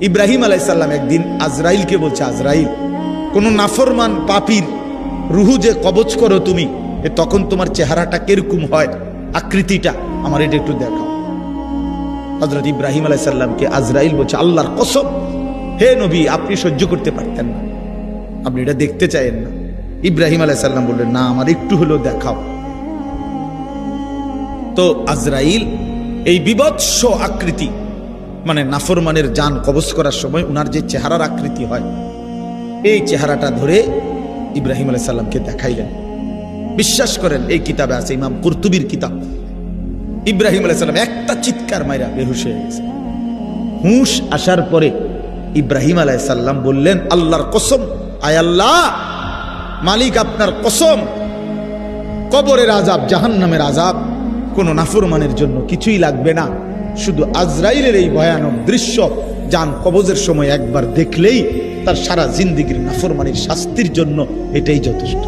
ইব্রাহিম আলাইহিস সালাম একদিন আজরাইলকে বলছে, আজরাইল, কোন নাফরমান পাপীর রুহু যে কবজ করো তুমি, তখন তোমার চেহারাটা কিরকম হয়, আকৃতিটা আমার এটা একটু দেখাও। হযরত ইব্রাহিম আলাইহিস সালামকে আজরাইল বলছে, আল্লাহর কসম হে নবী, আপনি সহ্য করতে পারতেন না, আপনি এটা দেখতে চাইেন না। ইব্রাহিম আলাইহিস সালাম বললেন, না, আমার একটু হলেও দেখাও। তো আজরাইল এই বিভৎস আকৃতি, মানে নাফরমানের জান কবজ করার সময় উনার যে চেহারার আকৃতি হয়, এই চেহারাটা ধরে ইব্রাহিম আলাইহিস সালামকে দেখাইলেন। বিশ্বাস করেন, এই কিতাবে আছে, ইমাম কুরতুবীর কিতাব। ইব্রাহিম আলাইহিস সালাম একটা চিৎকার মাইরা বেহুশ হয়ে গেছে। হুঁশ আসার পরে ইব্রাহিম আলাইহিস সালাম বললেন, আল্লাহর কসম, আয় আল্লাহ, মালিক আপনার কসম, কবরের আযাব, জাহান্নামের আযাব কোন নাফরমানের জন্য কিছুই লাগবে না, শুধু আজরাইলের এই ভয়ানক দৃশ্য জান কবজের সময় একবার দেখলেই তার সারা জিন্দেগীর নাফরমানির শাস্তির জন্য এটাই যথেষ্ট।